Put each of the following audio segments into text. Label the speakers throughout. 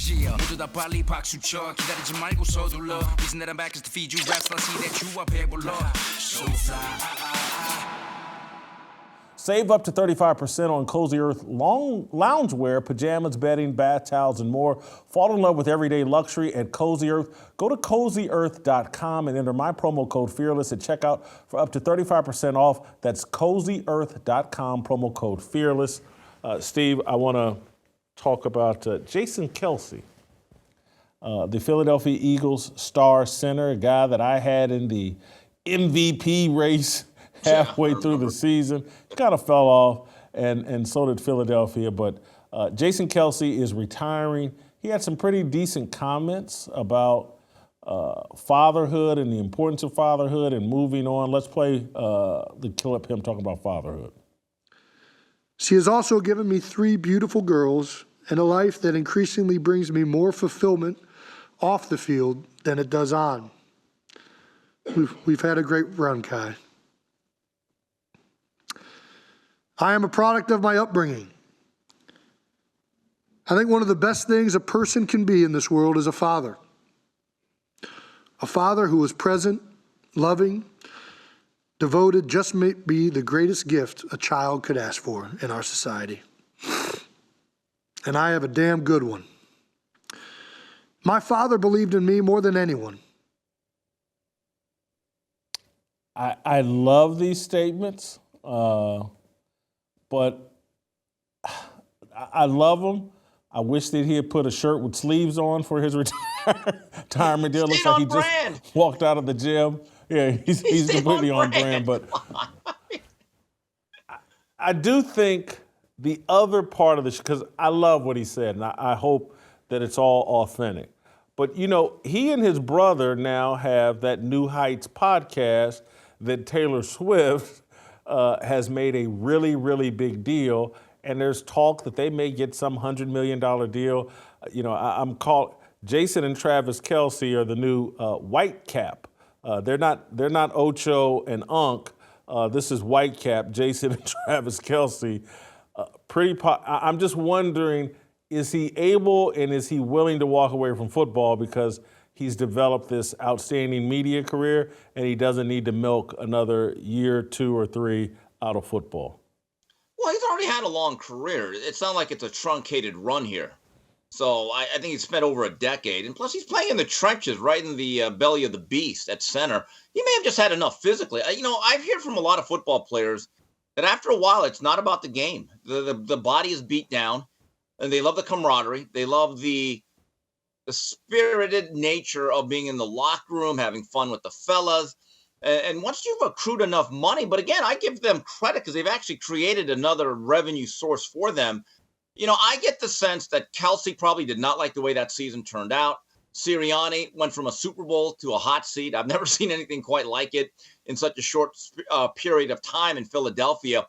Speaker 1: Yeah, 모두 다 빨리 박수 쳐 기다리지 말고 서둘러 Reason that I'm back is to feed you raps I see that you are 배불러 So fly
Speaker 2: Save up to 35% on Cozy Earth loungewear, pajamas, bedding, bath towels, and more. Fall in love with everyday luxury at Cozy Earth. Go to CozyEarth.com and enter my promo code FEARLESS at checkout for up to 35% off. That's CozyEarth.com, promo code FEARLESS. Steve, I want to talk about Jason Kelce, the Philadelphia Eagles star center, a guy that I had in the MVP race halfway through the season. Kind of fell off, and so did Philadelphia. But Jason Kelce is retiring. He had some pretty decent comments about fatherhood and the importance of fatherhood and moving on. Let's play the clip, him talking about fatherhood.
Speaker 3: She has also given me 3 beautiful girls and a life that increasingly brings me more fulfillment off the field than it does on. We've had a great run, Kai. I am a product of my upbringing. I think one of the best things a person can be in this world is a father. A father who is present, loving, devoted just may be the greatest gift a child could ask for in our society. And I have a damn good one. My father believed in me more than anyone.
Speaker 2: I love these statements. But I love him. I wish that he had put a shirt with sleeves on for his retirement deal. Looks like he just walked out of the gym. Yeah, he's completely on brand. But I do think the other part of this, because I love what he said, and I hope that it's all authentic. But, you know, he and his brother now have that New Heights podcast that Taylor Swift has made a really, really big deal, and there's talk that they may get some $100 million deal. You know, I'm called Jason and Travis Kelce are the new Whitecap. They're not Ocho and Unc. This is Whitecap, Jason and Travis Kelce. I'm just wondering, is he able and is he willing to walk away from football because he's developed this outstanding media career, and he doesn't need to milk another year, 2 or 3 out of football?
Speaker 4: Well, he's already had a long career. It's not like it's a truncated run here. So I think he's spent over a decade. And plus, he's playing in the trenches, right in the belly of the beast at center. He may have just had enough physically. You know, I've heard from a lot of football players that after a while, it's not about the game. The body is beat down, and they love the camaraderie. They love the spirited nature of being in the locker room, having fun with the fellas. And once you've accrued enough money, but again, I give them credit because they've actually created another revenue source for them. You know, I get the sense that Kelce probably did not like the way that season turned out. Sirianni went from a Super Bowl to a hot seat. I've never seen anything quite like it in such a short period of time in Philadelphia.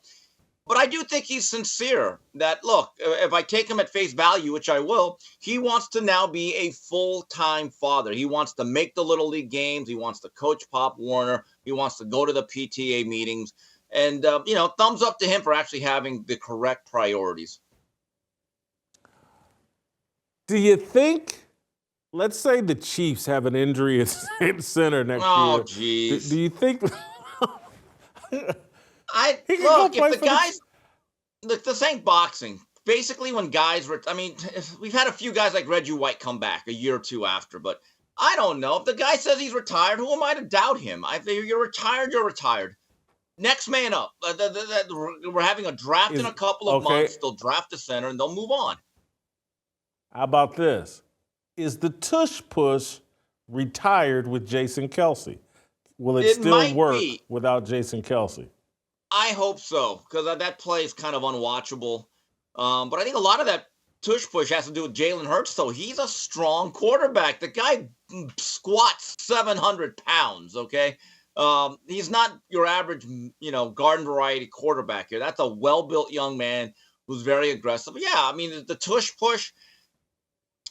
Speaker 4: But I do think he's sincere that, look, if I take him at face value, which I will, he wants to now be a full-time father. He wants to make the Little League games. He wants to coach Pop Warner. He wants to go to the PTA meetings. And, you know, thumbs up to him for actually having the correct priorities.
Speaker 2: Do you think, let's say the Chiefs have an injury at center next year.
Speaker 4: Oh, geez.
Speaker 2: Do you think...
Speaker 4: Look, if the guys, look, this ain't boxing. Basically, when guys, we've had a few guys like Reggie White come back a year or 2 after, but I don't know. If the guy says he's retired, who am I to doubt him? If you're retired, you're retired. Next man up. We're having a draft in a couple of months. They'll draft a center and they'll move on.
Speaker 2: How about this? Is the tush push retired with Jason Kelce? Will it still work without Jason Kelce?
Speaker 4: I hope so, because that play is kind of unwatchable. But I think a lot of that tush push has to do with Jalen Hurts, though. He's a strong quarterback. The guy squats 700 pounds, okay? He's not your average, garden variety quarterback here. That's a well-built young man who's very aggressive. Yeah, I mean, the tush push,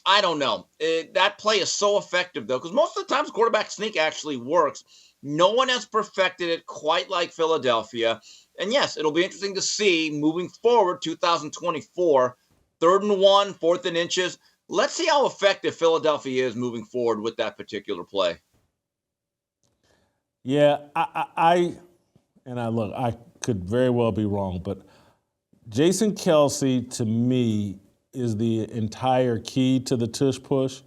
Speaker 4: I don't know. That play is so effective, though, because most of the times quarterback sneak actually works. No one has perfected it quite like Philadelphia. And yes, it'll be interesting to see moving forward, 2024, 3rd and 1, 4th and inches. Let's see how effective Philadelphia is moving forward with that particular play.
Speaker 2: Yeah, I could very well be wrong, but Jason Kelce, to me, is the entire key to the tush push.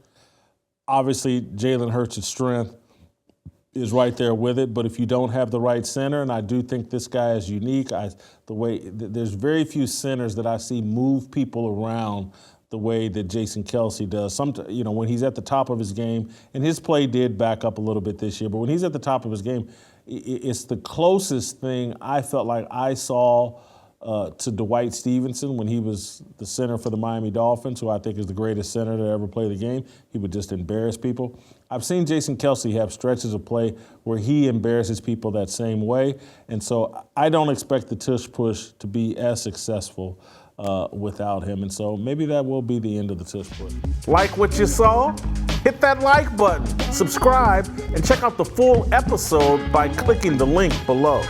Speaker 2: Obviously, Jalen Hurts' strength is right there with it, but if you don't have the right center, and I do think this guy is unique, there's very few centers that I see move people around the way that Jason Kelce does. When he's at the top of his game, and his play did back up a little bit this year, but when he's at the top of his game, it's the closest thing I felt like I saw to Dwight Stevenson when he was the center for the Miami Dolphins, who I think is the greatest center to ever play the game. He would just embarrass people. I've seen Jason Kelce have stretches of play where he embarrasses people that same way, and so I don't expect the tush push to be as successful without him, and so maybe that will be the end of the tush push. Like what you saw? Hit that like button, subscribe, and check out the full episode by clicking the link below.